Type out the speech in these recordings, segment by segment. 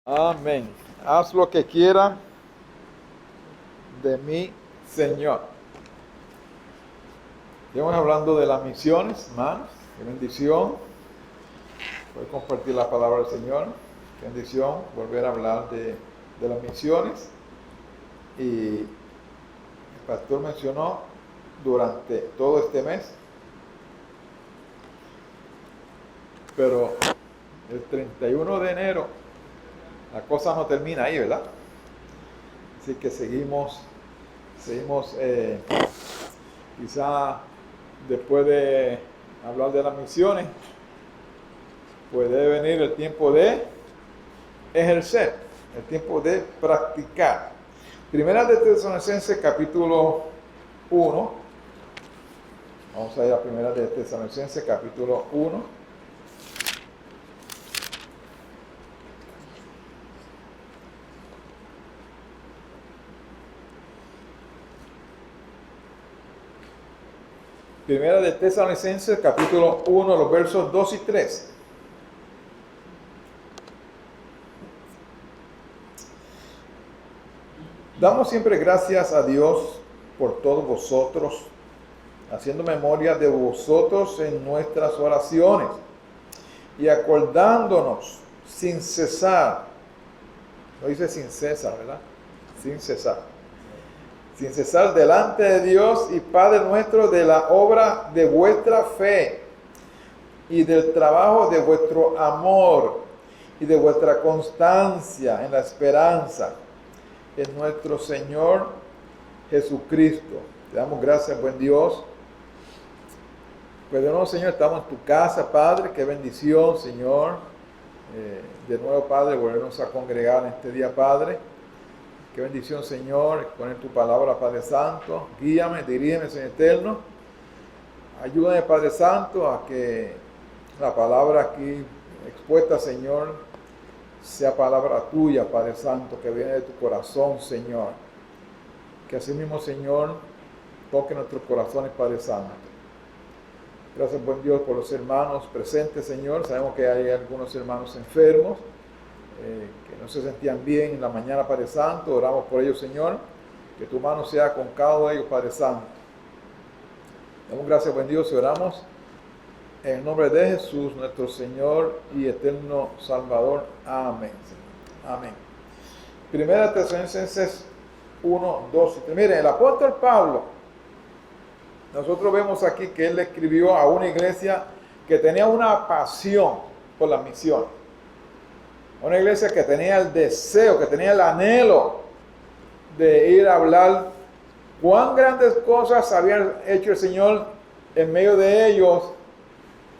Amén. Haz lo que quiera de mí, Señor. Estamos hablando de las misiones, hermanos. Qué bendición poder compartir la palabra del Señor. Qué bendición volver a hablar de las misiones. Y el pastor mencionó durante todo este mes. Pero el 31 de enero la cosa no termina ahí, ¿verdad? Así que seguimos quizá después de hablar de las misiones, puede venir el tiempo de ejercer, el tiempo de practicar. Primera de Tesalonicenses capítulo 1. Vamos a ir a Primera de Tesalonicenses capítulo 1. Primera de Tesalonicenses, capítulo 1, los versos 2 y 3. Damos siempre gracias a Dios por todos vosotros, haciendo memoria de vosotros en nuestras oraciones y acordándonos sin cesar. No dice sin cesar, ¿verdad? Sin cesar. Sin cesar delante de Dios y Padre nuestro de la obra de vuestra fe y del trabajo de vuestro amor y de vuestra constancia en la esperanza en nuestro Señor Jesucristo. Te damos gracias, buen Dios. Pues de nuevo, Señor, estamos en tu casa, Padre. Qué bendición, Señor. De nuevo, Padre, volvernos a congregar en este día, Padre. Qué bendición, Señor, poner tu palabra, Padre Santo. Guíame, dirígeme, Señor eterno. Ayúdame, Padre Santo, a que la palabra aquí expuesta, Señor, sea palabra tuya, Padre Santo, que viene de tu corazón, Señor. Que así mismo, Señor, toque nuestros corazones, Padre Santo. Gracias, buen Dios, por los hermanos presentes, Señor. Sabemos que hay algunos hermanos enfermos, que no se sentían bien en la mañana, Padre Santo. Oramos por ellos, Señor. Que tu mano sea con cada uno de ellos, Padre Santo. Damos gracias, buen Dios, y oramos en el nombre de Jesús, nuestro Señor y eterno Salvador. Amén. Amén. Primera Tesalonicenses 1, 2 y 3. Miren, el apóstol Pablo, nosotros vemos aquí que él le escribió a una iglesia que tenía una pasión por la misión. Una iglesia que tenía el deseo, que tenía el anhelo de ir a hablar cuán grandes cosas había hecho el Señor en medio de ellos,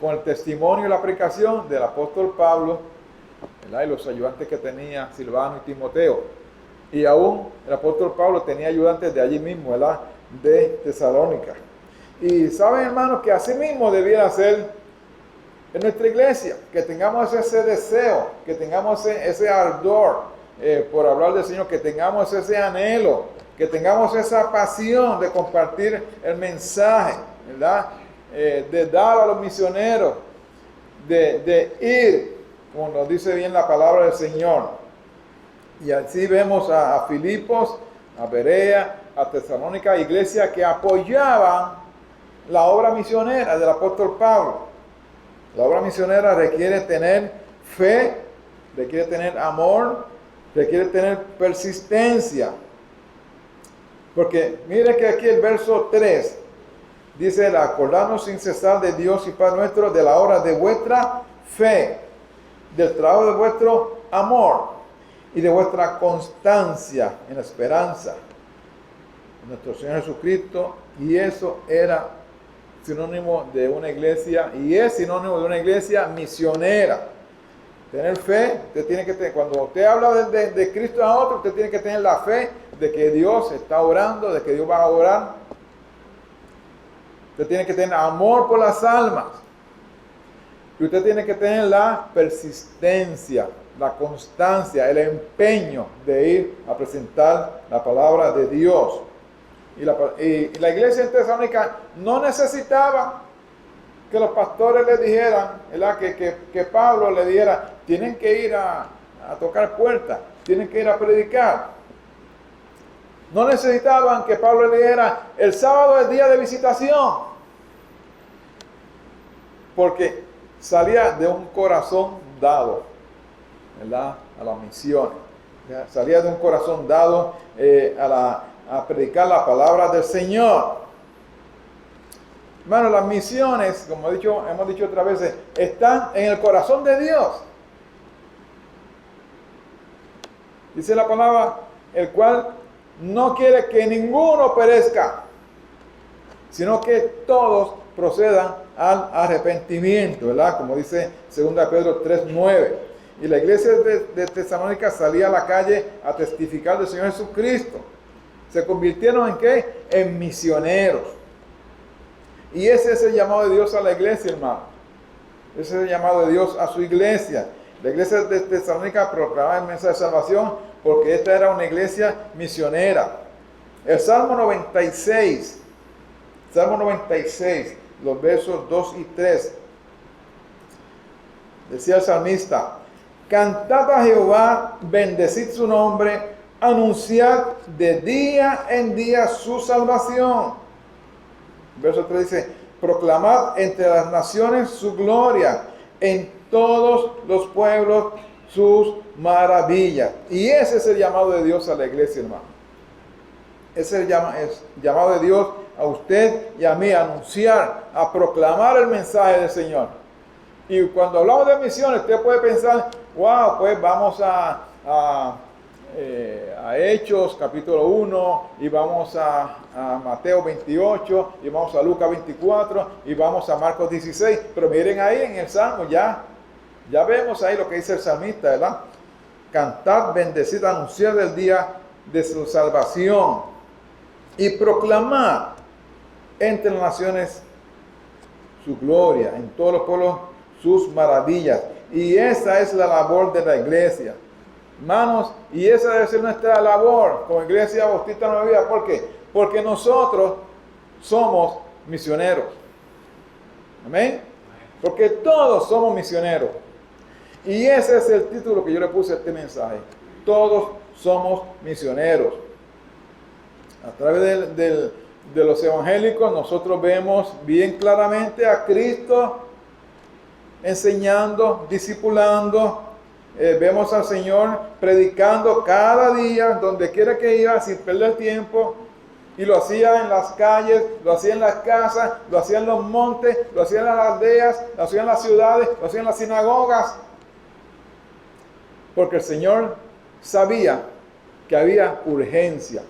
con el testimonio y la aplicación del apóstol Pablo, ¿verdad? Y los ayudantes que tenía Silvano y Timoteo. Y aún el apóstol Pablo tenía ayudantes de allí mismo, ¿verdad? De Tesalónica. Y saben, hermanos, que así mismo debiera ser en nuestra iglesia, que tengamos ese deseo, que tengamos ese ardor por hablar del Señor, que tengamos ese anhelo, que tengamos esa pasión de compartir el mensaje, ¿verdad? De dar a los misioneros, de ir, como nos dice bien la palabra del Señor. Y así vemos a Filipos, a Berea, a Tesalónica, iglesias que apoyaban la obra misionera del apóstol Pablo. La obra misionera requiere tener fe, requiere tener amor, requiere tener persistencia. Porque mire que aquí el verso 3 dice: acordarnos sin cesar de Dios y Padre nuestro de la obra de vuestra fe, del trabajo de vuestro amor y de vuestra constancia en la esperanza en nuestro Señor Jesucristo. Y eso era sinónimo de una iglesia, y es sinónimo de una iglesia misionera. Tener fe, usted tiene que tener, cuando usted habla de Cristo a otro, usted tiene que tener la fe de que Dios está orando, de que Dios va a orar. Usted tiene que tener amor por las almas. Y usted tiene que tener la persistencia, la constancia, el empeño de ir a presentar la palabra de Dios. Y la iglesia en Tesalónica no necesitaba que los pastores le dijeran, ¿verdad? Que Pablo le dijera: tienen que ir a a tocar puertas, tienen que ir a predicar. No necesitaban que Pablo le dijera, el sábado es día de visitación, porque salía de un corazón dado, ¿verdad?, a las misiones. Salía de un corazón dado a predicar la palabra del Señor. Hermano, las misiones, como hemos dicho otras veces, están en el corazón de Dios. Dice la palabra, el cual no quiere que ninguno perezca, sino que todos procedan al arrepentimiento, ¿verdad? Como dice 2 Pedro 3:9. Y la iglesia de Tesalónica salía a la calle a testificar del Señor Jesucristo. ¿Se convirtieron en qué? En misioneros. Y ese es el llamado de Dios a la iglesia, hermano. Ese es el llamado de Dios a su iglesia. La iglesia de Tesalónica proclamaba el mensaje de salvación porque esta era una iglesia misionera. El Salmo 96, los versos 2 y 3. Decía el salmista, cantad a Jehová, bendecid su nombre, anunciad de día en día su salvación. Verso 3 dice, proclamad entre las naciones su gloria, en todos los pueblos sus maravillas. Y ese es el llamado de Dios a la iglesia, hermano. Ese es el llamado de Dios a usted y a mí, a anunciar, a proclamar el mensaje del Señor. Y cuando hablamos de misiones, usted puede pensar, wow, pues vamos a Hechos capítulo 1 y vamos a Mateo 28 y vamos a Lucas 24 y vamos a Marcos 16, pero miren ahí en el Salmo ya vemos ahí lo que dice el salmista, ¿verdad? Cantad, bendecid, anunciad el día de su salvación y proclamar entre las naciones su gloria, en todos los pueblos sus maravillas. Y esa es la labor de la iglesia. Hermanos, y esa debe ser nuestra labor como Iglesia Bautista Nueva Vida. ¿Por qué? Porque nosotros somos misioneros. Amén. Porque todos somos misioneros. Y ese es el título que yo le puse a este mensaje. Todos somos misioneros. A través de los evangélicos nosotros vemos bien claramente a Cristo enseñando, discipulando. Vemos al Señor predicando cada día, donde quiera que iba, sin perder tiempo. Y lo hacía en las calles, lo hacía en las casas, lo hacía en los montes, lo hacía en las aldeas, lo hacía en las ciudades, lo hacía en las sinagogas. Porque el Señor sabía que había urgencia.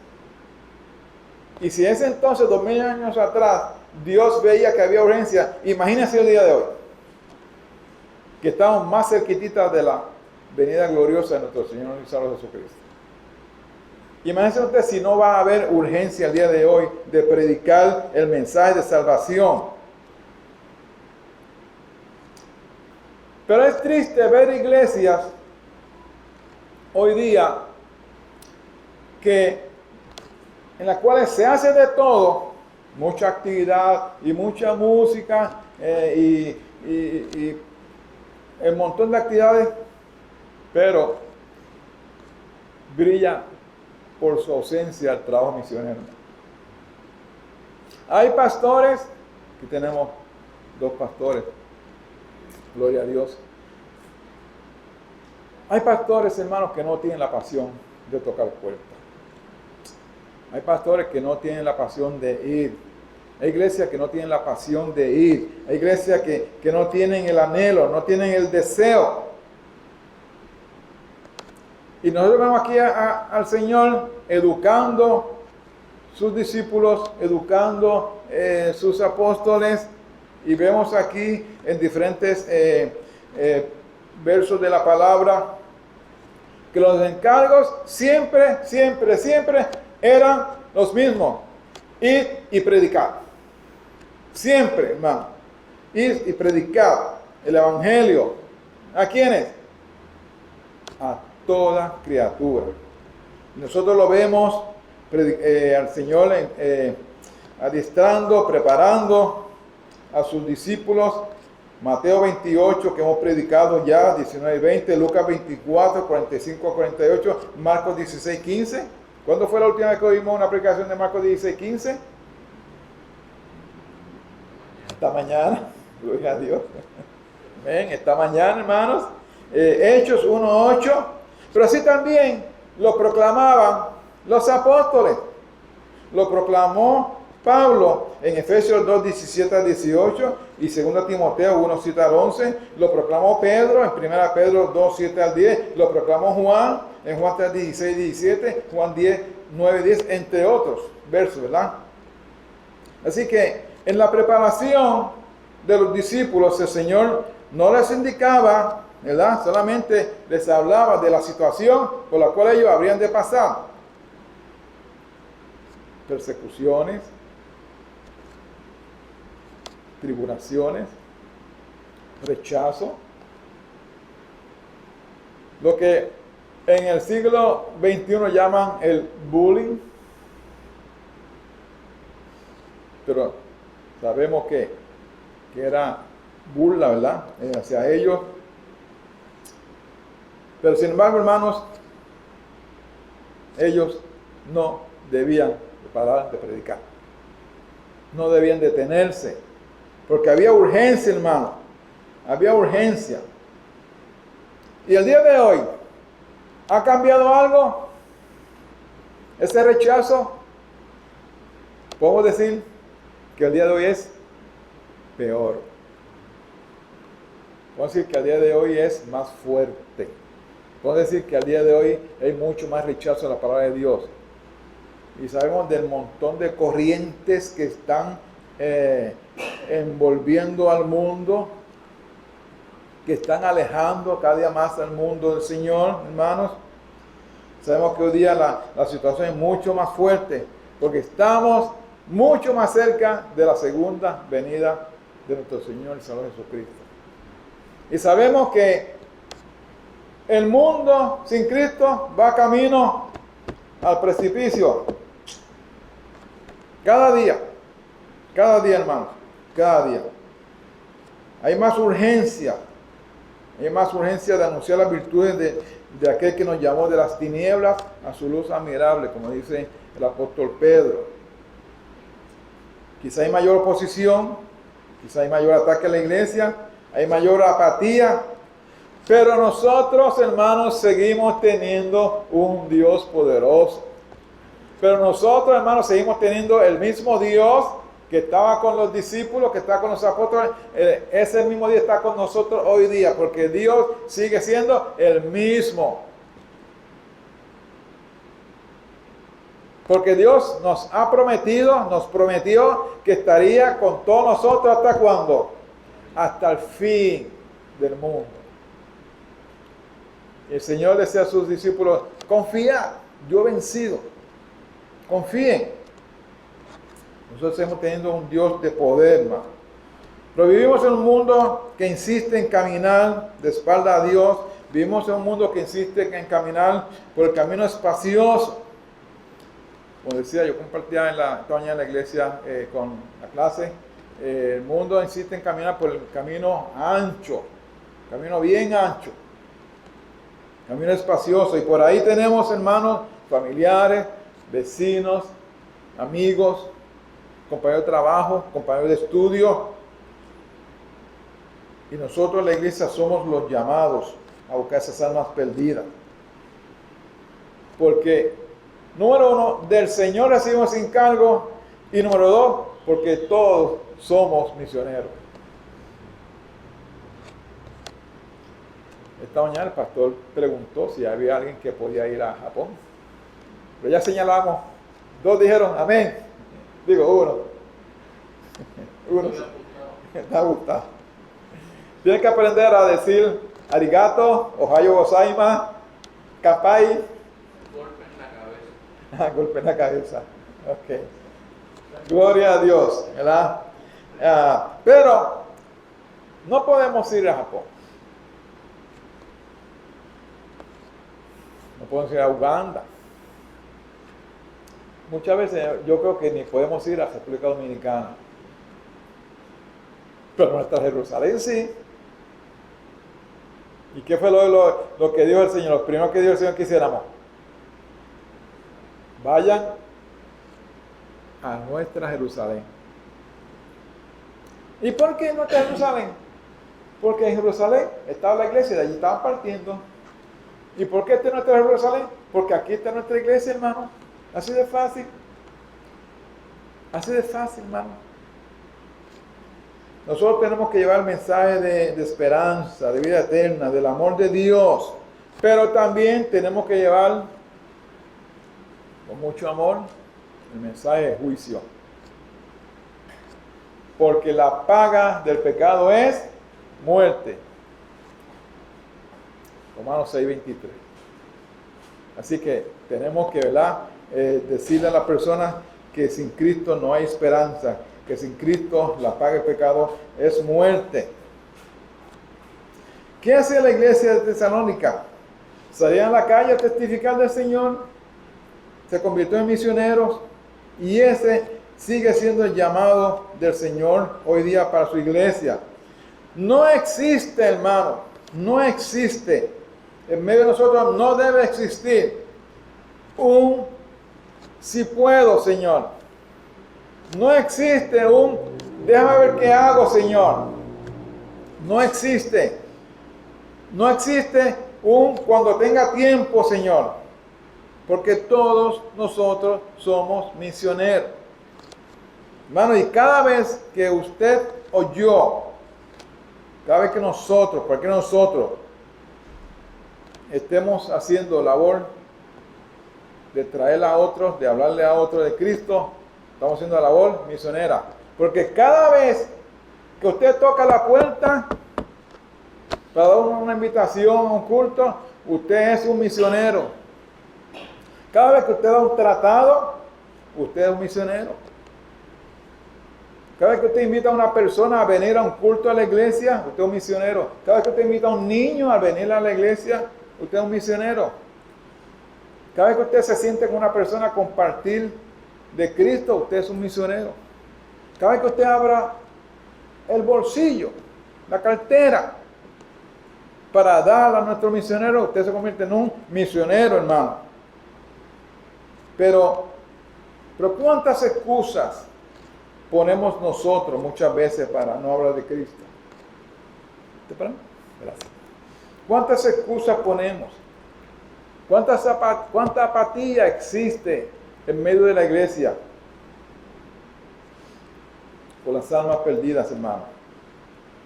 Y si en ese entonces, 2000 años atrás, Dios veía que había urgencia, imagínense el día de hoy, que estamos más cerquititas de la venida gloriosa de nuestro Señor y Salvador Jesucristo. Imagínense usted si no va a haber urgencia el día de hoy de predicar el mensaje de salvación. Pero es triste ver iglesias hoy día en las cuales se hace de todo, mucha actividad y mucha música y el montón de actividades, pero brilla por su ausencia el trabajo misionero. Hay pastores, aquí tenemos 2 pastores, gloria a Dios. Hay pastores, hermanos, que no tienen la pasión de tocar puertas. Hay pastores que no tienen la pasión de ir. Hay iglesias que no tienen la pasión de ir. Hay iglesias que no tienen el anhelo, no tienen el deseo. Y nosotros vemos aquí al Señor educando sus discípulos, educando sus apóstoles. Y vemos aquí en diferentes versos de la palabra que los encargos siempre eran los mismos. Ir y predicar. Siempre, hermano. Ir y predicar el evangelio. ¿A quiénes? A toda criatura. Nosotros lo vemos al Señor adiestrando, preparando a sus discípulos Mateo 28, que hemos predicado ya, 19 y 20, Lucas 24, 45 a 48, Marcos 16, 15. ¿Cuándo fue la última vez que oímos una predicación de Marcos 16, 15? Esta mañana, gloria a Dios. Ven, esta mañana, hermanos. Hechos 1, 8. Pero así también lo proclamaban los apóstoles. Lo proclamó Pablo en Efesios 2, 17 al 18 y 2 Timoteo 1, 7 al 11. Lo proclamó Pedro en 1 Pedro 2, 7 al 10. Lo proclamó Juan en Juan 3, 16, 17. Juan 10, 9, 10, entre otros versos, ¿verdad? Así que en la preparación de los discípulos, el Señor no les indicaba, ¿verdad? Solamente les hablaba de la situación por la cual ellos habrían de pasar. Persecuciones, tribulaciones, rechazo. Lo que en el siglo XXI llaman el bullying. Pero sabemos que era burla, ¿verdad? Hacia ellos. Pero sin embargo, hermanos, ellos no debían parar de predicar. No debían detenerse. Porque había urgencia, hermano. Había urgencia. Y el día de hoy, ¿ha cambiado algo? Ese rechazo, podemos decir que el día de hoy es peor. Podemos decir que el día de hoy es más fuerte. Podemos decir que al día de hoy hay mucho más rechazo a la palabra de Dios. Y sabemos del montón de corrientes que están envolviendo al mundo, que están alejando cada día más al mundo del Señor, hermanos. Sabemos que hoy día la situación es mucho más fuerte, porque estamos mucho más cerca de la segunda venida de nuestro Señor y Salvador Jesucristo. Y sabemos que el mundo sin Cristo va camino al precipicio. Cada día, hermanos, cada día. Hay más urgencia de anunciar las virtudes de aquel que nos llamó de las tinieblas a su luz admirable, como dice el apóstol Pedro. Quizá hay mayor oposición, quizá hay mayor ataque a la iglesia, hay mayor apatía, pero nosotros, hermanos, seguimos teniendo un Dios poderoso. Pero nosotros, hermanos, seguimos teniendo el mismo Dios que estaba con los discípulos, que está con los apóstoles. Ese mismo Dios está con nosotros hoy día, porque Dios sigue siendo el mismo. Porque Dios nos prometió que estaría con todos nosotros ¿hasta cuándo? Hasta el fin del mundo. Y el Señor decía a sus discípulos, confía, yo he vencido. Confíen. Nosotros seguimos teniendo un Dios de poder, hermano. Pero vivimos en un mundo que insiste en caminar de espalda a Dios. Vivimos en un mundo que insiste en caminar por el camino espacioso. Como decía, yo compartía esta mañana en la iglesia con la clase. El mundo insiste en caminar por el camino ancho. Camino bien ancho. Camino espacioso. Y por ahí tenemos, hermanos, familiares, vecinos, amigos, compañeros de trabajo, compañeros de estudio. Y nosotros, la iglesia, somos los llamados a buscar esas almas perdidas. Porque, número uno, del Señor recibimos encargo. Y número dos, porque todos somos misioneros. Esta mañana el pastor preguntó si había alguien que podía ir a Japón. Pero ya señalamos, 2 dijeron amén. Digo, uno está gustado. Tienes que aprender a decir arigato, ohayo gozaimasu, kapai. Golpe en la cabeza. Golpe en la cabeza. Ok. Gloria a Dios, ¿verdad? Pero no podemos ir a Japón. No podemos ir a Uganda. Muchas veces yo creo que ni podemos ir a República Dominicana. Pero nuestra Jerusalén sí. ¿Y qué fue lo que dijo el Señor? Lo primero que dijo el Señor que hiciéramos. Vayan a nuestra Jerusalén. ¿Y por qué nuestra Jerusalén? Porque en Jerusalén estaba la iglesia, de allí estaban partiendo. ¿Y por qué está nuestra Jerusalén? Porque aquí está nuestra iglesia, hermano. Así de fácil. Así de fácil, hermano. Nosotros tenemos que llevar el mensaje de esperanza, de vida eterna, del amor de Dios. Pero también tenemos que llevar con mucho amor el mensaje de juicio. Porque la paga del pecado es muerte. Romanos 6:23. Así que tenemos que, ¿verdad? Decirle a las personas que sin Cristo no hay esperanza, que sin Cristo la paga del pecado es muerte. ¿Qué hacía la iglesia de Tesalónica? Salían a la calle a testificar del Señor, se convirtió en misioneros y ese sigue siendo el llamado del Señor hoy día para su iglesia. No existe, hermano, no existe, en medio de nosotros no debe existir un si puedo, Señor. No existe un déjame ver qué hago, Señor. No existe. No existe un cuando tenga tiempo, Señor. Porque todos nosotros somos misioneros. Hermano, y cada vez que usted o yo, cada vez que nosotros, cualquiera de nosotros, estemos haciendo labor de traer a otros, de hablarle a otros de Cristo, estamos haciendo la labor misionera. Porque cada vez que usted toca la puerta para dar una invitación a un culto, usted es un misionero. Cada vez que usted da un tratado, usted es un misionero. Cada vez que usted invita a una persona a venir a un culto a la iglesia, usted es un misionero. Cada vez que usted invita a un niño a venir a la iglesia, usted es un misionero. Cada vez que usted se siente con una persona a compartir de Cristo, usted es un misionero. Cada vez que usted abra el bolsillo, la cartera, para dar a nuestro misionero, usted se convierte en un misionero, hermano. Pero ¿cuántas excusas ponemos nosotros muchas veces para no hablar de Cristo? ¿Te parece? Gracias. ¿Cuántas excusas ponemos? ¿Cuánta apatía existe en medio de la iglesia por las almas perdidas, hermano?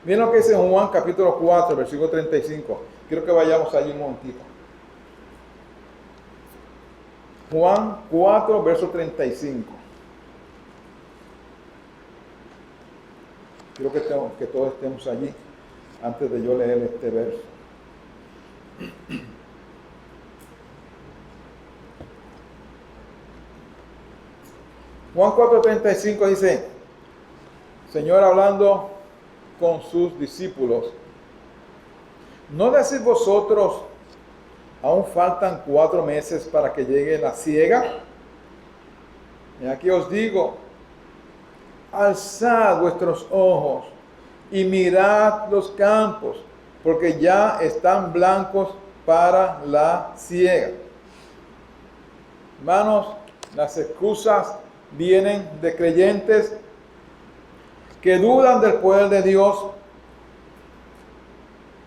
Miren lo que dice en Juan capítulo 4, versículo 35. Quiero que vayamos allí un momentito. Juan 4, verso 35. Quiero que todos estemos allí antes de yo leer este verso. Juan 4:35 dice, Señor hablando con sus discípulos, ¿no decís vosotros, aún faltan 4 meses para que llegue la siega? Y aquí os digo, alzad vuestros ojos y mirad los campos, porque ya están blancos para la siega. Hermanos, las excusas vienen de creyentes que dudan del poder de Dios.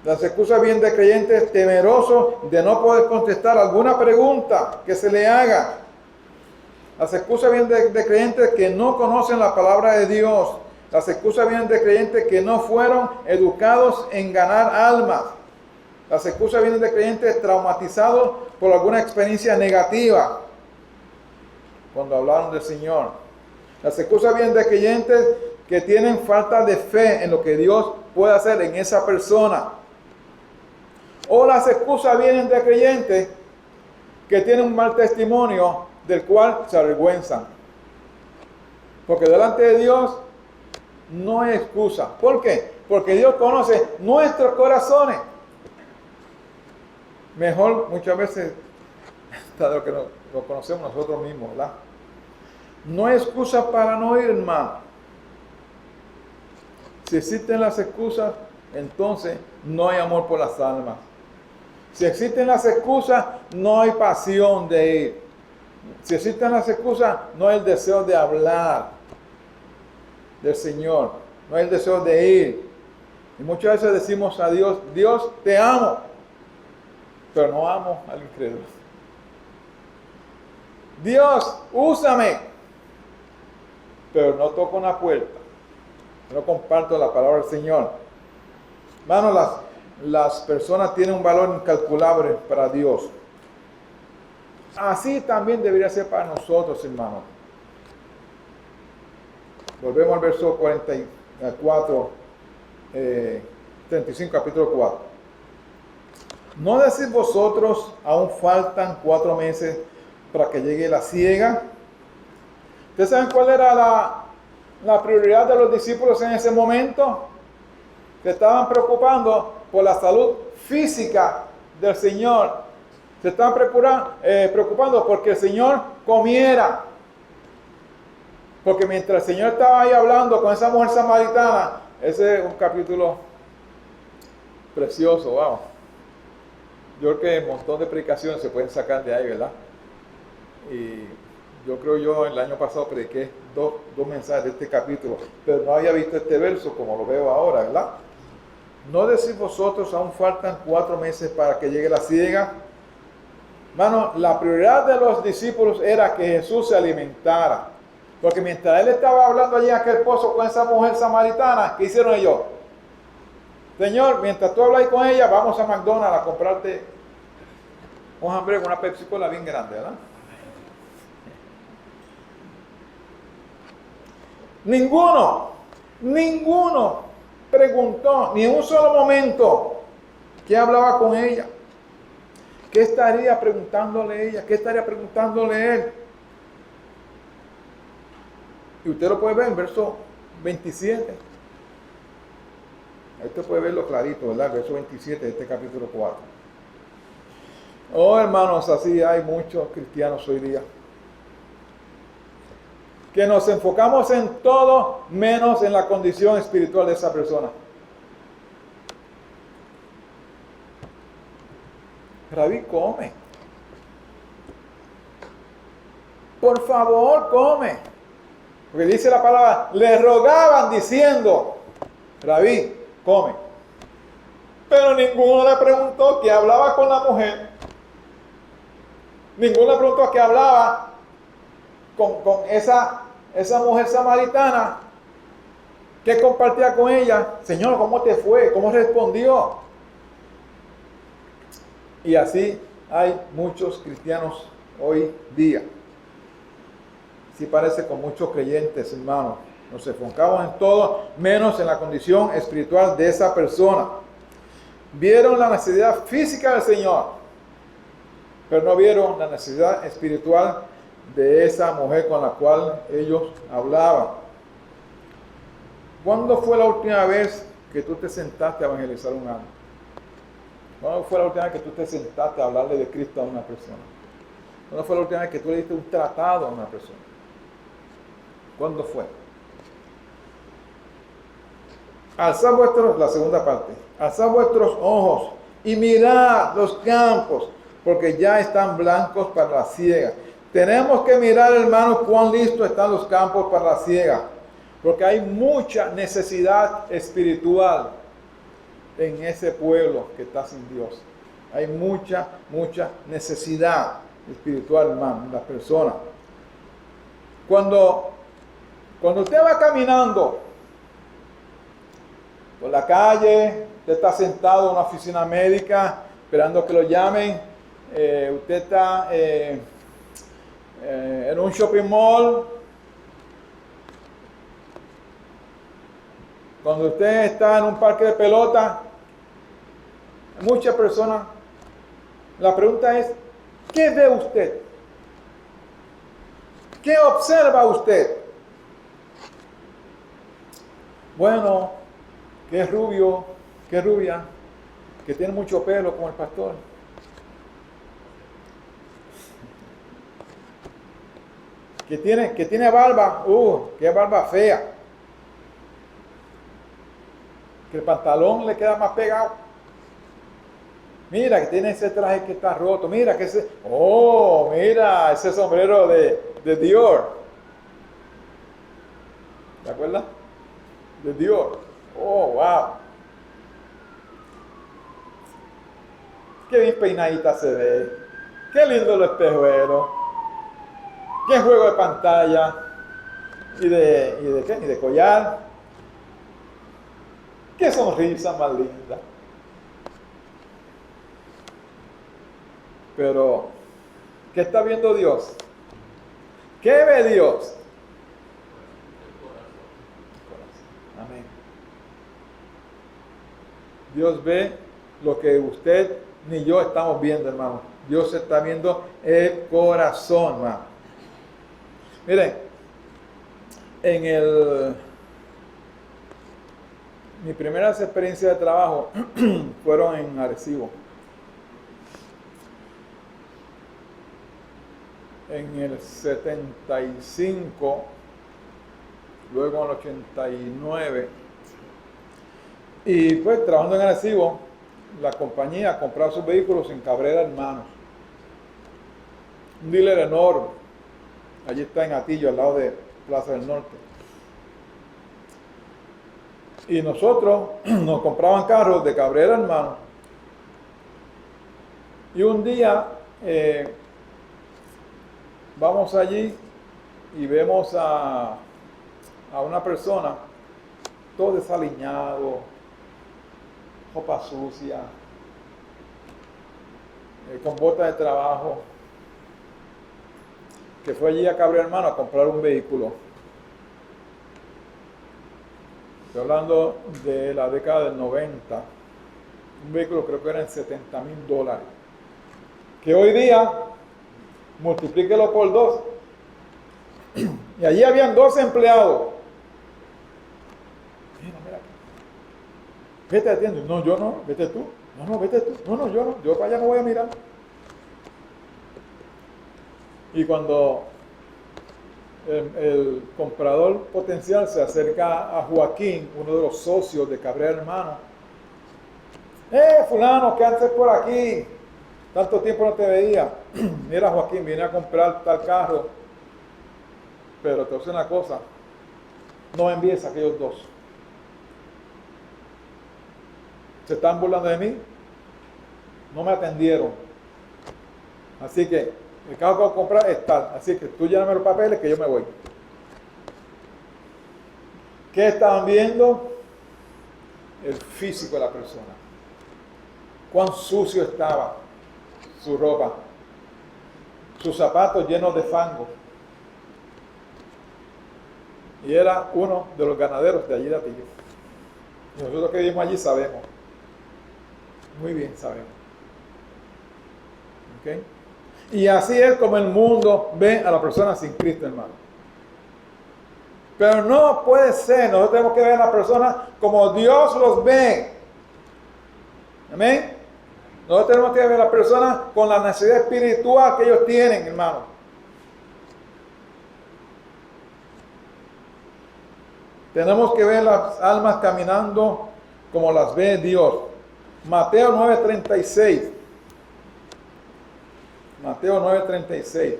Las excusas vienen de creyentes temerosos de no poder contestar alguna pregunta que se le haga. Las excusas vienen de creyentes que no conocen la palabra de Dios. Las excusas vienen de creyentes que no fueron educados en ganar almas. Las excusas vienen de creyentes traumatizados por alguna experiencia negativa cuando hablaron del Señor. Las excusas vienen de creyentes que tienen falta de fe en lo que Dios puede hacer en esa persona. O las excusas vienen de creyentes que tienen un mal testimonio del cual se avergüenzan. Porque delante de Dios no hay excusa. ¿Por qué? Porque Dios conoce nuestros corazones. Mejor muchas veces de lo que lo conocemos nosotros mismos, ¿verdad? No hay excusa para no ir, hermano. Si existen las excusas, entonces no hay amor por las almas. Si existen las excusas, no hay pasión de ir. Si existen las excusas, no hay el deseo de hablar del Señor, no hay el deseo de ir. Y muchas veces decimos a Dios, Dios, te amo, pero no amo al incrédulo. Dios, úsame, pero no toco una puerta, no comparto la palabra del Señor. Hermanos, las personas tienen un valor incalculable para Dios. Así también debería ser para nosotros, hermanos. Volvemos al verso 44, 35, capítulo 4. ¿No decís vosotros, aún faltan 4 meses para que llegue la siega? ¿Ustedes saben cuál era la prioridad de los discípulos en ese momento? Se estaban preocupando por la salud física del Señor. Se estaban preocupando porque el Señor comiera. Porque mientras el Señor estaba ahí hablando con esa mujer samaritana, ese es un capítulo precioso, wow. Yo creo que un montón de predicaciones se pueden sacar de ahí, ¿verdad? Y yo el año pasado prediqué dos mensajes de este capítulo, pero no había visto este verso como lo veo ahora, ¿verdad? ¿No decís vosotros, aún faltan 4 meses para que llegue la siega? Hermano, la prioridad de los discípulos era que Jesús se alimentara. Porque mientras él estaba hablando allí en aquel pozo con esa mujer samaritana, ¿qué hicieron ellos? Señor, mientras tú hablas ahí con ella, vamos a McDonald's a comprarte un hamburguesa, una Pepsi Cola bien grande, ¿verdad? Ninguno preguntó, ni en un solo momento, ¿qué hablaba con ella? ¿Qué estaría preguntándole ella? ¿Qué estaría preguntándole él? Y usted lo puede ver en verso 27. Ahí usted puede verlo clarito, ¿verdad? Verso 27 de este capítulo 4. Oh, hermanos, así hay muchos cristianos hoy día. Que nos enfocamos en todo menos en la condición espiritual de esa persona. Rabí, come. Por favor, come. Porque dice la palabra, le rogaban diciendo, Rabí, come. Pero ninguno le preguntó que hablaba con la mujer. Ninguno le preguntó que hablaba con esa mujer samaritana. ¿Qué compartía con ella? Señor, ¿cómo te fue? ¿Cómo respondió? Y así hay muchos cristianos hoy día. Sí parece con muchos creyentes, hermanos. Nos enfocamos en todo, menos en la condición espiritual de esa persona. Vieron la necesidad física del Señor, pero no vieron la necesidad espiritual de esa mujer con la cual ellos hablaban. ¿Cuándo fue la última vez que tú te sentaste a evangelizar un alma? ¿Cuándo fue la última vez que tú te sentaste a hablarle de Cristo a una persona? ¿Cuándo fue la última vez que tú le diste un tratado a una persona? ¿Cuándo fue? Alzad vuestros, la segunda parte, alzad vuestros ojos y mirad los campos, porque ya están blancos para la siega. Tenemos que mirar, hermanos, cuán listos están los campos para la siega, porque hay mucha necesidad espiritual en ese pueblo que está sin Dios. Hay mucha necesidad espiritual, hermano, en las personas. Cuando usted va caminando por la calle, usted está sentado en una oficina médica esperando que lo llamen, usted está en un shopping mall, cuando usted está en un parque de pelota, muchas personas, la pregunta es, ¿qué ve usted? ¿Qué observa usted? Bueno, que es rubio, que es rubia, que tiene mucho pelo como el pastor. Que tiene barba, qué barba fea. que el pantalón le queda más pegado. Mira que tiene ese traje que está roto. Mira que ese... Oh, mira ese sombrero de Dior. ¿Te acuerdas? De Dior. Oh, wow. Qué bien peinadita se ve. Qué lindo el espejuelo. Qué juego de pantalla. ¿Y de qué? ¿Y de collar? Qué sonrisa más linda. Pero, ¿qué está viendo Dios? ¿Qué ve Dios? Amén. Dios ve lo que usted ni yo estamos viendo, hermano. Dios está viendo el corazón, hermano. Miren, mis primeras experiencias de trabajo fueron en Arecibo. En el 75, luego en el 89. Y pues trabajando en Arecibo, la compañía compraba sus vehículos en Cabrera Hermanos. Un dealer enorme. Allí está en Atillo, al lado de Plaza del Norte. Y nosotros nos compraban carros de Cabrera Hermanos. Y un día vamos allí y vemos a una persona todo desaliñado, ropa sucia, con botas de trabajo, que fue allí a Cabrera Hermano a comprar un vehículo. Estoy hablando de la década del 90. Un vehículo creo que era en $70,000. Que hoy día, multiplíquelo por 2. Y allí habían 2 empleados. Mira. Vete atiende. No, yo no. Vete tú. No, vete tú. No, yo no. Yo para allá no voy a mirar. Y cuando el comprador potencial se acerca a Joaquín, uno de los socios de Cabrera Hermano. Fulano, ¿qué haces por aquí? Tanto tiempo no te veía. Mira, Joaquín, vine a comprar tal carro. Pero te voy a decir una cosa. No envíes a aquellos 2. Se están burlando de mí. No me atendieron. Así que el carro que voy a comprar es tal. Así que tú lléname los papeles que yo me voy. ¿Qué estaban viendo? El físico de la persona. Cuán sucio estaba su ropa. Sus zapatos llenos de fango. Y era uno de los ganaderos de allí de Atillo. Y nosotros que vivimos allí sabemos. Muy bien sabemos. ¿Ok? Y así es como el mundo ve a la persona sin Cristo, hermano. Pero no puede ser. Nosotros tenemos que ver a la persona como Dios los ve. Amén. Nosotros tenemos que ver a la persona con la necesidad espiritual que ellos tienen, hermano. Tenemos que ver las almas caminando como las ve Dios. Mateo 9:36. Mateo 9:36.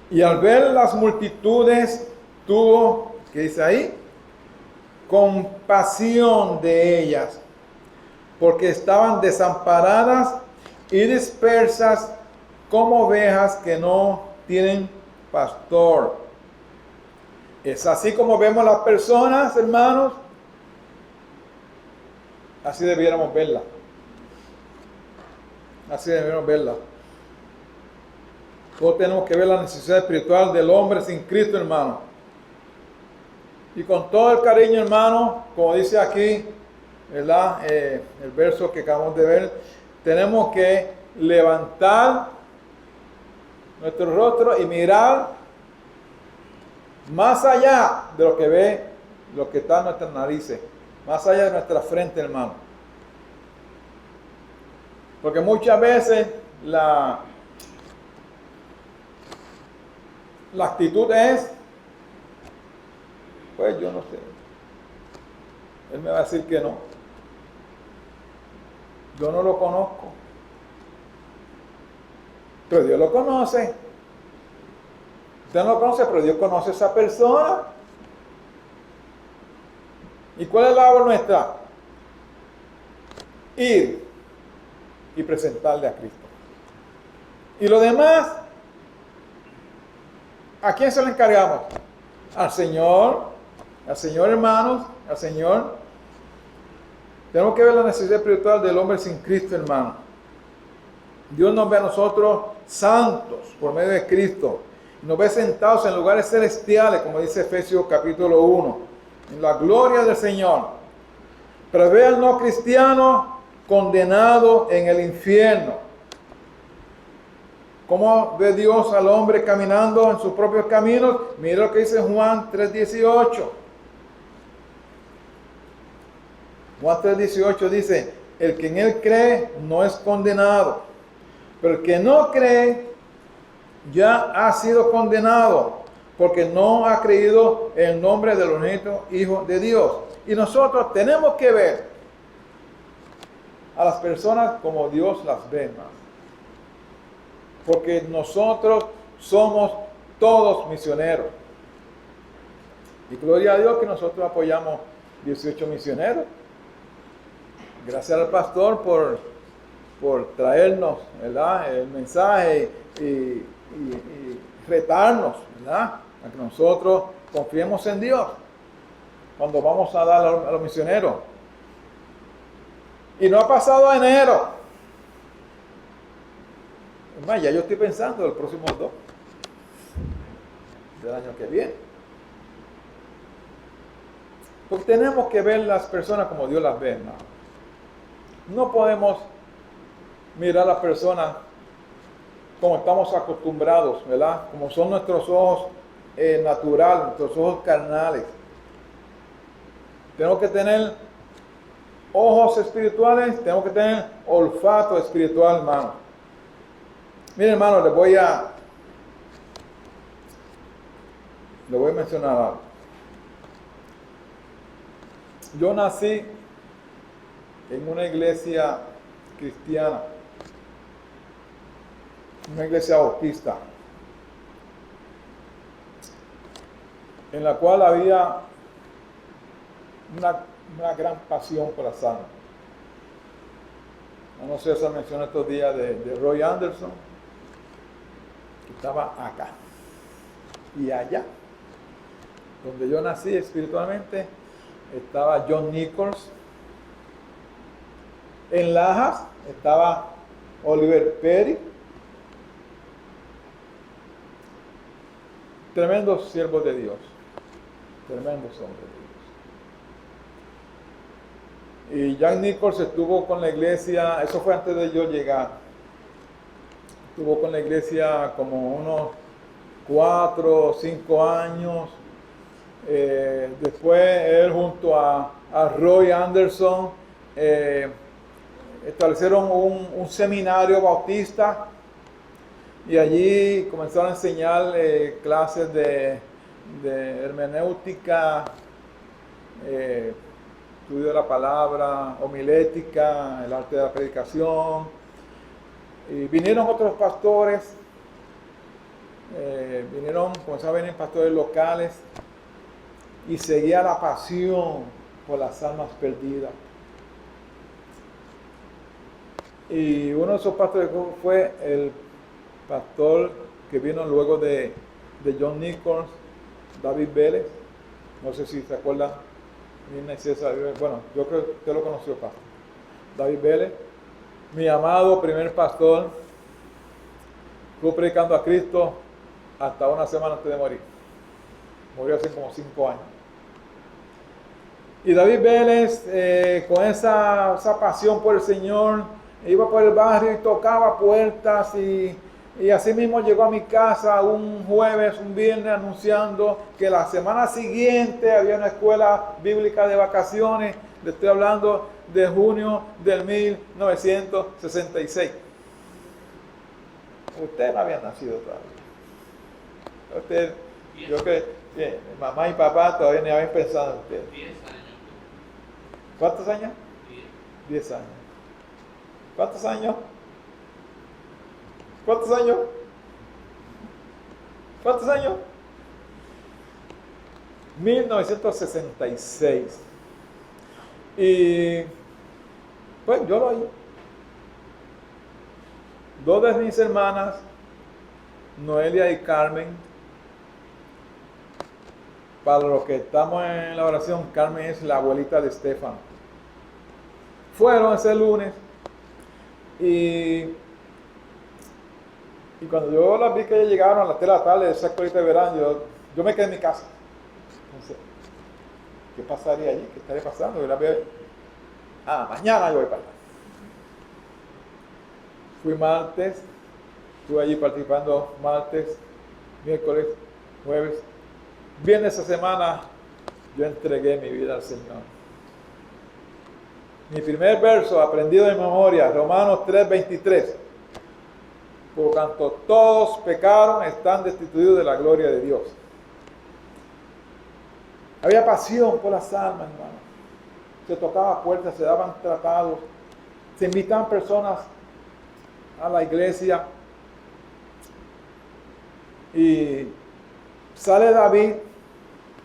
Y al ver las multitudes, tuvo, ¿qué dice ahí? Compasión de ellas, porque estaban desamparadas y dispersas como ovejas que no tienen pastor. Es así como vemos las personas, hermanos. Así debiéramos verla. Así debiéramos verla. Todos tenemos que ver la necesidad espiritual del hombre sin Cristo, hermano. Y con todo el cariño, hermano, como dice aquí, ¿verdad? El verso que acabamos de ver, tenemos que levantar nuestro rostro y mirar más allá de lo que ve, lo que está en nuestras narices, más allá de nuestra frente, hermano. Porque muchas veces la actitud es, pues yo no sé. Él me va a decir que no. Yo no lo conozco. Pero Dios lo conoce. Usted no lo conoce, pero Dios conoce a esa persona. ¿Y cuál es la labor nuestra? Ir y presentarle a Cristo. Y lo demás, ¿a quién se lo encargamos? Al Señor, hermanos, al Señor. Tenemos que ver la necesidad espiritual del hombre sin Cristo, hermano. Dios nos ve a nosotros santos por medio de Cristo. Nos ve sentados en lugares celestiales, como dice Efesios capítulo 1, en la gloria del Señor. Pero ve al no cristiano condenado en el infierno. ¿Cómo ve Dios al hombre caminando en sus propios caminos? Mira lo que dice Juan 3:18. Juan 3:18 dice, el que en él cree no es condenado, pero el que no cree ya ha sido condenado, porque no ha creído en el nombre del unigénito Hijo de Dios. Y nosotros tenemos que ver a las personas como Dios las ve, hermano. Porque nosotros somos todos misioneros. Y gloria a Dios que nosotros apoyamos 18 misioneros. Gracias al pastor por traernos, ¿verdad?, el mensaje y retarnos, ¿verdad?, a que nosotros confiemos en Dios cuando vamos a dar a los misioneros. Y no ha pasado enero. Es más, ya yo estoy pensando en los próximos 2 del año que viene. Porque tenemos que ver las personas como Dios las ve, hermano. No podemos mirar a las personas como estamos acostumbrados, ¿verdad? Como son nuestros ojos naturales, nuestros ojos carnales. Tenemos que tener ojos espirituales, tenemos que tener olfato espiritual, hermano. Miren, hermano, les voy a mencionar algo. Yo nací en una iglesia cristiana, una iglesia bautista, en la cual había una gran pasión por las almas. No sé, esa mención estos días de Roy Anderson, que estaba acá y allá. Donde yo nací espiritualmente estaba John Nichols. En Lajas estaba Oliver Perry. Tremendos siervos de Dios. Tremendos hombres de Dios. Y John Nichols estuvo con la iglesia, eso fue antes de yo llegar. Estuvo con la iglesia como unos 4 o 5 años. Después él junto a Roy Anderson establecieron un seminario bautista y allí comenzaron a enseñar clases de hermenéutica, estudio de la palabra, homilética, el arte de la predicación. Y vinieron otros pastores, comenzaron a venir pastores locales y seguía la pasión por las almas perdidas. Y uno de esos pastores fue el pastor que vino luego de John Nichols, David Vélez. No sé si se acuerdan. Bueno, yo creo que usted lo conoció, pastor. David Vélez, mi amado primer pastor, estuvo predicando a Cristo hasta una semana antes de morir. Murió hace como 5 años. Y David Vélez, con esa pasión por el Señor, iba por el barrio y tocaba puertas y así mismo llegó a mi casa un jueves, un viernes, anunciando que la semana siguiente había una escuela bíblica de vacaciones. Le estoy hablando de junio del 1966. Usted no había nacido todavía. Usted, yo creo que mamá y papá todavía ni habían pensado en usted. 10 años. ¿Cuántos años? 10. 10 años. ¿Cuántos años? ¿Cuántos años? ¿Cuántos años? 1966. Y pues yo lo oí. Dos de mis hermanas, Noelia y Carmen, para los que estamos en la oración, Carmen es la abuelita de Estefan. Fueron ese lunes y cuando yo las vi que ya llegaron a las 3 de la tarde de esa escuelita de verano, yo me quedé en mi casa. Entonces, ¿qué pasaría allí? ¿Qué estaría pasando? Yo la veo, mañana yo voy para allá. Fui martes, estuve allí participando martes, miércoles, jueves. Viernes esa semana yo entregué mi vida al Señor. Mi primer verso aprendido de memoria, Romanos 3:23. Por tanto, todos pecaron, están destituidos de la gloria de Dios. Había pasión por las almas, hermano. Se tocaba puertas, se daban tratados, se invitaban personas a la iglesia. Y sale David,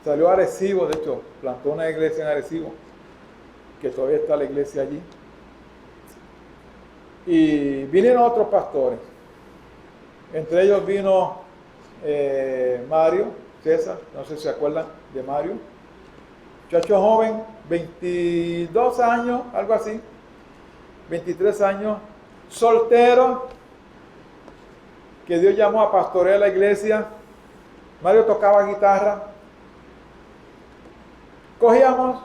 salió a Arecibo, de hecho, plantó una iglesia en Arecibo, que todavía está la iglesia allí. Y vinieron otros pastores. Entre ellos vino Mario, César, no sé si se acuerdan de Mario. Muchacho joven, 22 años, algo así, 23 años, soltero, que Dios llamó a pastorear la iglesia. Mario tocaba guitarra. Cogíamos,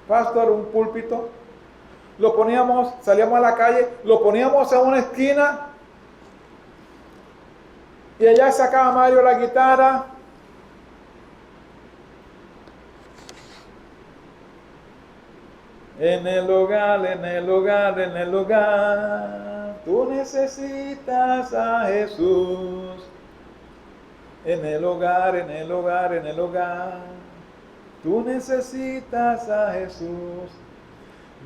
pastor, un púlpito, lo poníamos, salíamos a la calle, lo poníamos en una esquina y allá sacaba Mario la guitarra. En el hogar, en el hogar, en el hogar, tú necesitas a Jesús. En el hogar, en el hogar, en el hogar, tú necesitas a Jesús.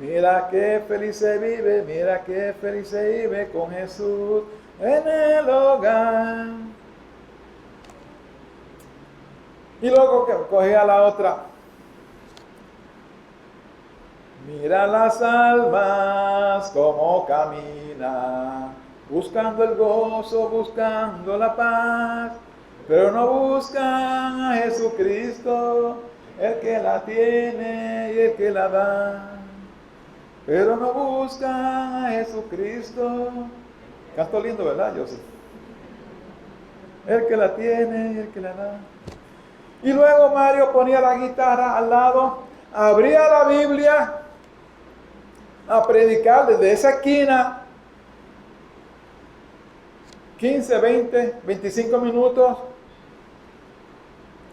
Mira qué feliz se vive, mira qué feliz se vive con Jesús en el hogar. Y luego cogía la otra. Mira las almas como caminan, buscando el gozo, buscando la paz, pero no buscan a Jesucristo, el que la tiene y el que la da. Pero no buscan a Jesucristo. Canto lindo, ¿verdad? Yo sí. El que la tiene y el que la da. Y luego Mario ponía la guitarra al lado, abría la Biblia a predicar desde esa esquina 15, 20, 25 minutos,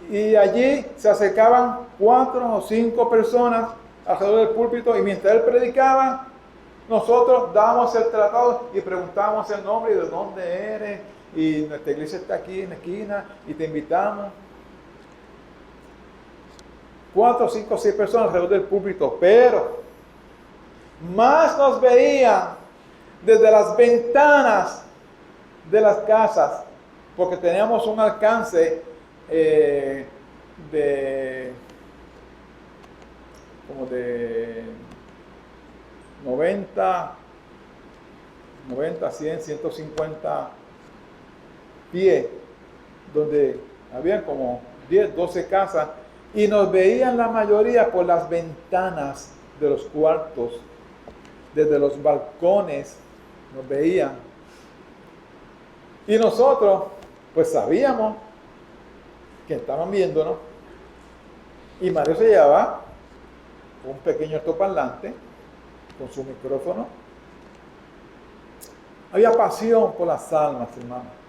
y allí se acercaban 4 o 5 personas alrededor del púlpito, y mientras él predicaba, nosotros dábamos el tratado y preguntábamos el nombre y de dónde eres, y nuestra iglesia está aquí en la esquina y te invitamos. 4, 5, 6 personas alrededor del púlpito, pero más nos veían desde las ventanas de las casas, porque teníamos un alcance como de 90, 100, 150 pies, donde habían como 10, 12 casas, y nos veían la mayoría por las ventanas de los cuartos, desde los balcones nos veían. Y nosotros pues sabíamos que estaban viéndonos, y Mario se llevaba un pequeño altoparlante con su micrófono. Había pasión por las almas, hermano.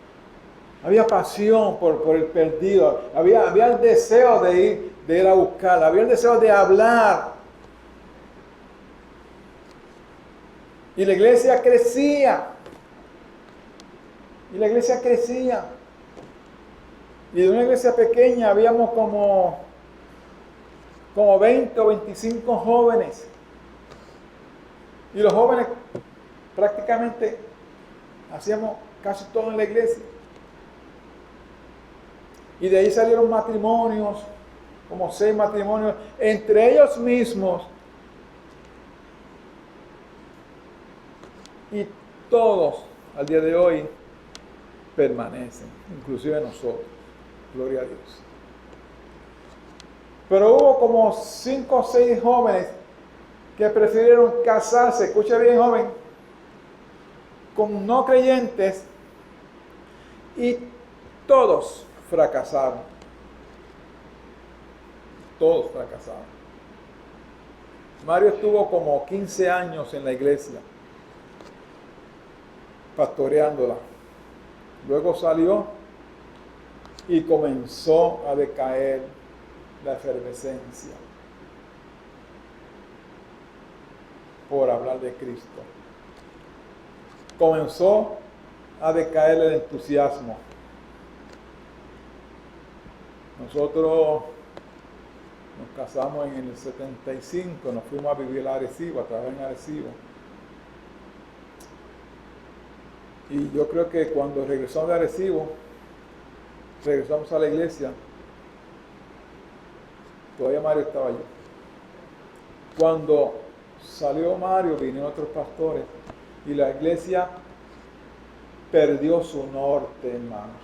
Había pasión por el perdido. Había el deseo de ir a buscar. Había el deseo de hablar. Y la iglesia crecía. Y la iglesia crecía. Y de una iglesia pequeña habíamos como 20 o 25 jóvenes. Y los jóvenes prácticamente hacíamos casi todo en la iglesia. Y de ahí salieron matrimonios, como 6 matrimonios, entre ellos mismos. Y todos, al día de hoy, permanecen, inclusive nosotros. Gloria a Dios. Pero hubo como 5 o 6 jóvenes que prefirieron casarse, escucha bien, joven, con no creyentes, y todos fracasaron. Todos fracasaron. Mario estuvo como 15 años en la iglesia, pastoreándola. Luego salió y comenzó a decaer la efervescencia por hablar de Cristo. Comenzó a decaer el entusiasmo. Nosotros nos casamos en el 75, nos fuimos a vivir a Arecibo, a trabajar en Arecibo. Y yo creo que cuando regresamos de Arecibo, regresamos a la iglesia, todavía Mario estaba allí. Cuando salió Mario, vinieron otros pastores y la iglesia perdió su norte, hermanos.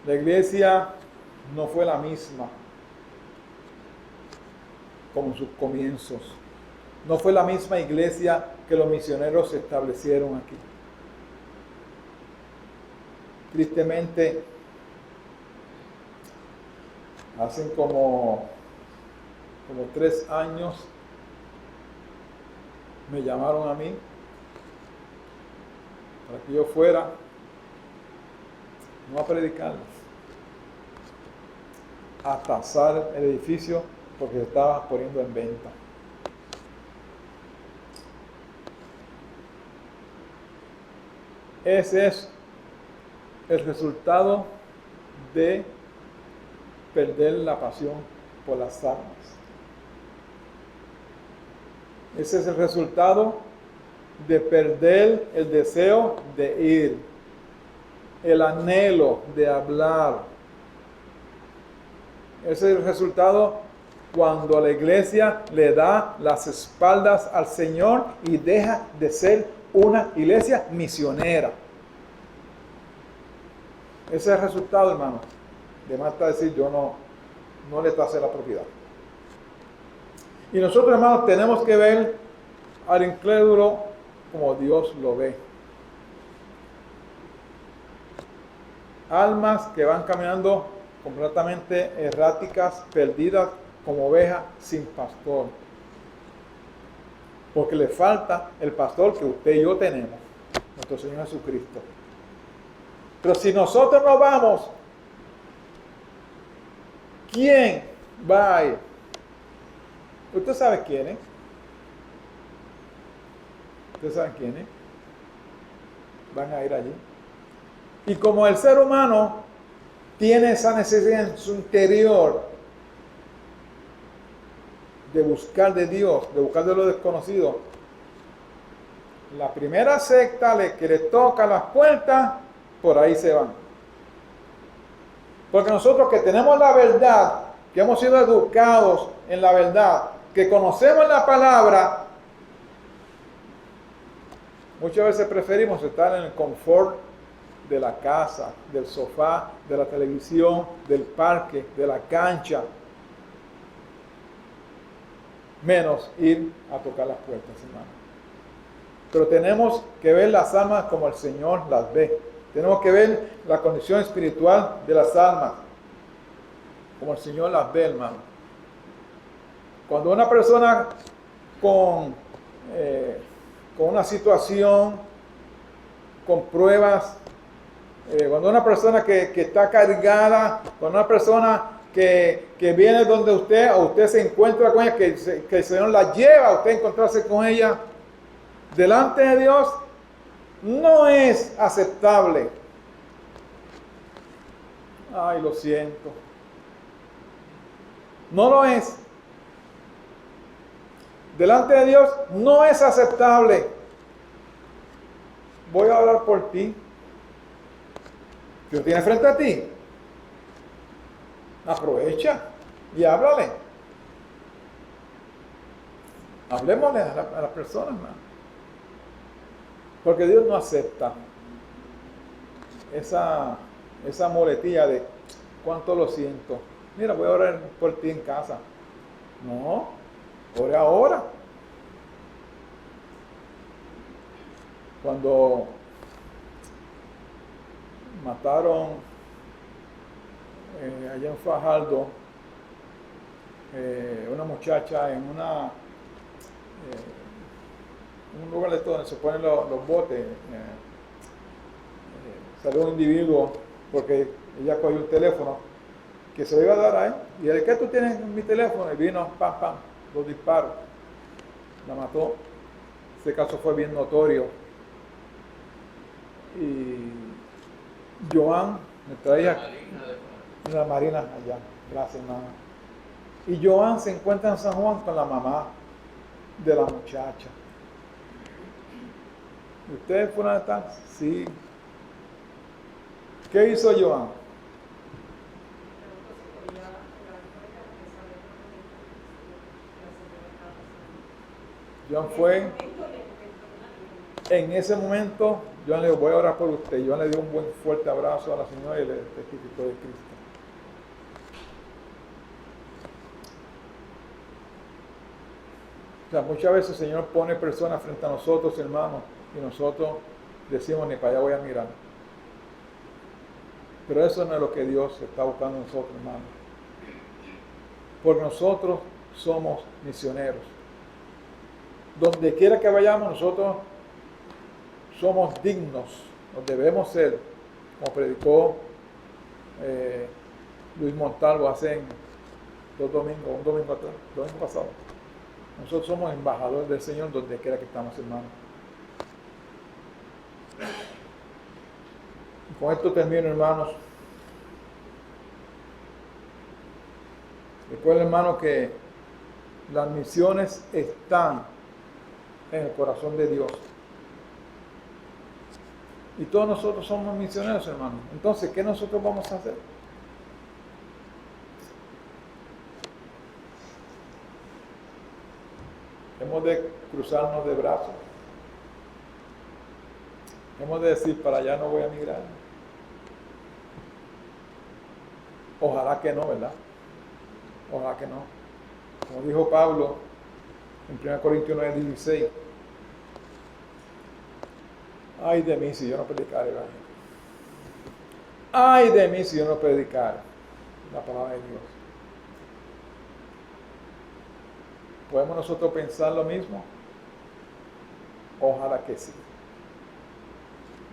La iglesia no fue la misma como en sus comienzos. No fue la misma iglesia que los misioneros se establecieron aquí. Tristemente, hace como 3 años me llamaron a mí para que yo fuera, no a predicarles, a tasar el edificio porque se estaba poniendo en venta. Ese es el resultado de perder la pasión por las almas. Ese es el resultado de perder el deseo de ir, el anhelo de hablar. Ese es el resultado cuando la iglesia le da las espaldas al Señor y deja de ser una iglesia misionera. Ese es el resultado, hermano. De más está decir, yo no le tasé la propiedad. Y nosotros, hermanos, tenemos que ver al incrédulo como Dios lo ve. Almas que van caminando completamente erráticas, perdidas como ovejas sin pastor. Porque le falta el pastor que usted y yo tenemos, nuestro Señor Jesucristo. Pero si nosotros no vamos, ¿quién va a ir? ¿Usted sabe quién es? ¿Usted sabe quiénes van a ir allí? Y como el ser humano tiene esa necesidad en su interior de buscar de Dios, de buscar de lo desconocido, la primera secta que le toca las puertas, por ahí se van. Porque nosotros que tenemos la verdad, que hemos sido educados en la verdad, que conocemos la palabra, muchas veces preferimos estar en el confort de la casa, del sofá, de la televisión, del parque, de la cancha, menos ir a tocar las puertas, hermano. Pero tenemos que ver las almas como el Señor las ve. Tenemos que ver la condición espiritual de las almas como el Señor las ve, hermano. Cuando una persona con una situación, con pruebas, cuando una persona que está cargada, cuando una persona que viene donde usted, o usted se encuentra con ella, que el Señor la lleva a usted a encontrarse con ella, delante de Dios, no es aceptable Ay, lo siento. No lo es. Delante de Dios no es aceptable. Voy a orar por ti. Dios tiene frente a ti. Aprovecha y háblale. Hablemosle a las personas, hermano. Porque Dios no acepta esa moletilla de cuánto lo siento. Mira, voy a orar por ti en casa. No, ore ahora. Cuando mataron allá en Fajardo una muchacha en un lugar de todo donde se ponen los botes, salió un individuo porque ella cogió un teléfono que se lo iba a dar a él y él, ¿qué tú tienes en mi teléfono? Y vino, pam, pam, 2 disparos, la mató. Ese caso fue bien notorio. Y Joan, nuestra hija, la Marina allá, gracias hermano. Y Joan se encuentra en San Juan con la mamá de la muchacha. ¿Y ustedes fueron a estar? Sí. ¿Qué hizo Joan? Joan fue, en ese momento, Joan le dijo, voy a orar por usted. Joan le dio un buen fuerte abrazo a la señora y le testificó de Cristo. O sea, muchas veces el Señor pone personas frente a nosotros, hermanos, y nosotros decimos, ni para allá voy a mirar. Pero eso no es lo que Dios está buscando en nosotros, hermanos. Porque nosotros somos misioneros. Donde quiera que vayamos, nosotros somos dignos, nos debemos ser, como predicó Luis Montalvo hace un domingo atrás, el domingo pasado. Nosotros somos embajadores del Señor donde quiera que estamos, hermanos. Y con esto termino, hermanos. Recuerden, hermanos, que las misiones están en el corazón de Dios. Y todos nosotros somos misioneros, hermanos. Entonces, ¿qué nosotros vamos a hacer? Hemos de cruzarnos de brazos. Hemos de decir, para allá no voy a migrar. Ojalá que no, ¿verdad? Ojalá que no. Como dijo Pablo en 1 Corintios 9:16. Ay de mí si yo no predicara el Evangelio. Ay de mí si yo no predicara la palabra de Dios. ¿Podemos nosotros pensar lo mismo? Ojalá que sí.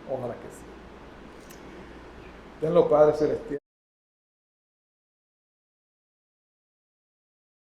Ojalá que sí. Tenlo, Padre Celestial.